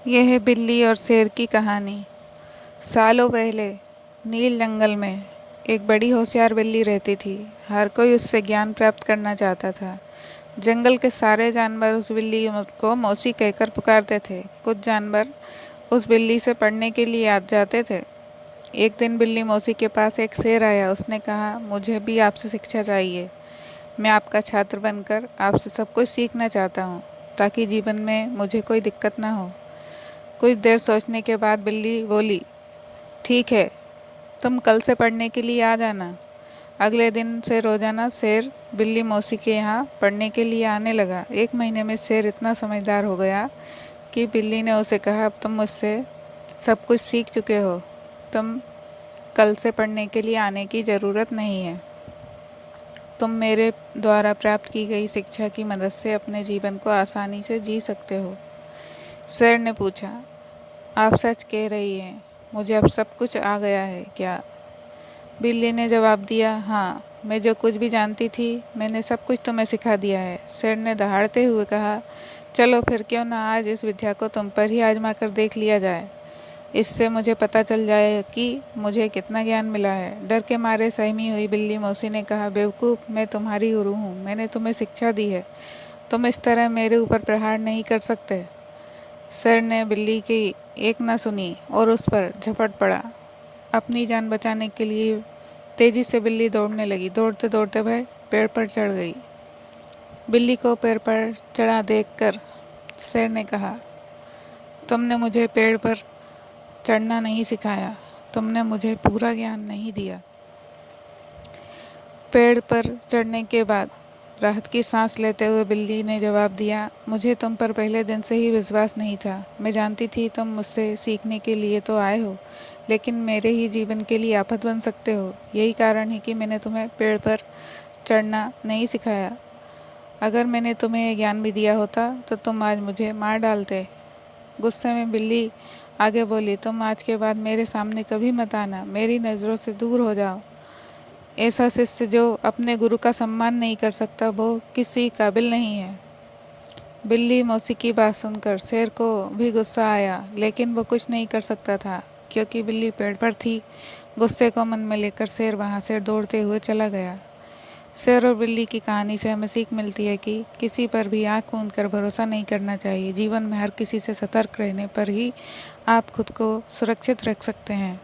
यह है बिल्ली और शेर की कहानी। सालों पहले नील जंगल में एक बड़ी होशियार बिल्ली रहती थी। हर कोई उससे ज्ञान प्राप्त करना चाहता था। जंगल के सारे जानवर उस बिल्ली को मौसी कहकर पुकारते थे। कुछ जानवर उस बिल्ली से पढ़ने के लिए आ जाते थे। एक दिन बिल्ली मौसी के पास एक शेर आया। उसने कहा, मुझे भी आपसे शिक्षा चाहिए। मैं आपका छात्र बनकर आपसे सब कुछ सीखना चाहता हूँ, ताकि जीवन में मुझे कोई दिक्कत ना हो। कुछ देर सोचने के बाद बिल्ली बोली, ठीक है, तुम कल से पढ़ने के लिए आ जाना। अगले दिन से रोजाना शेर बिल्ली मौसी के यहाँ पढ़ने के लिए आने लगा। एक महीने में शेर इतना समझदार हो गया कि बिल्ली ने उसे कहा, अब तुम मुझसे सब कुछ सीख चुके हो, तुम कल से पढ़ने के लिए आने की ज़रूरत नहीं है। तुम मेरे द्वारा प्राप्त की गई शिक्षा की मदद से अपने जीवन को आसानी से जी सकते हो। शेर ने पूछा, आप सच कह रही हैं? मुझे अब सब कुछ आ गया है क्या? बिल्ली ने जवाब दिया, हाँ, मैं जो कुछ भी जानती थी मैंने सब कुछ तुम्हें सिखा दिया है। शेर ने दहाड़ते हुए कहा, चलो फिर क्यों ना आज इस विद्या को तुम पर ही आजमा कर देख लिया जाए। इससे मुझे पता चल जाए कि मुझे कितना ज्ञान मिला है। डर के मारे सहमी हुई बिल्ली मौसी ने कहा, बेवकूफ़, मैं तुम्हारी गुरु हूँ, मैंने तुम्हें शिक्षा दी है, तुम इस तरह मेरे ऊपर प्रहार नहीं कर सकते। शेर ने बिल्ली की एक न सुनी और उस पर झपट पड़ा। अपनी जान बचाने के लिए तेजी से बिल्ली दौड़ने लगी। दौड़ते दौड़ते वह पेड़ पर चढ़ गई। बिल्ली को पेड़ पर चढ़ा देखकर शेर ने कहा, तुमने मुझे पेड़ पर चढ़ना नहीं सिखाया, तुमने मुझे पूरा ज्ञान नहीं दिया। पेड़ पर चढ़ने के बाद राहत की सांस लेते हुए बिल्ली ने जवाब दिया, मुझे तुम पर पहले दिन से ही विश्वास नहीं था। मैं जानती थी तुम मुझसे सीखने के लिए तो आए हो, लेकिन मेरे ही जीवन के लिए आफत बन सकते हो। यही कारण है कि मैंने तुम्हें पेड़ पर चढ़ना नहीं सिखाया। अगर मैंने तुम्हें यह ज्ञान भी दिया होता तो तुम आज मुझे मार डालते। गुस्से में बिल्ली आगे बोली, तुम आज के बाद मेरे सामने कभी मत आना, मेरी नज़रों से दूर हो जाओ। ऐसा शिष्य जो अपने गुरु का सम्मान नहीं कर सकता वो किसी काबिल नहीं है। बिल्ली मौसी की बात सुनकर शेर को भी गुस्सा आया, लेकिन वो कुछ नहीं कर सकता था क्योंकि बिल्ली पेड़ पर थी। गुस्से को मन में लेकर शेर वहाँ से दौड़ते हुए चला गया। शेर और बिल्ली की कहानी से हमें सीख मिलती है कि किसी पर भी आँख मूंद कर भरोसा नहीं करना चाहिए। जीवन में हर किसी से सतर्क रहने पर ही आप खुद को सुरक्षित रख सकते हैं।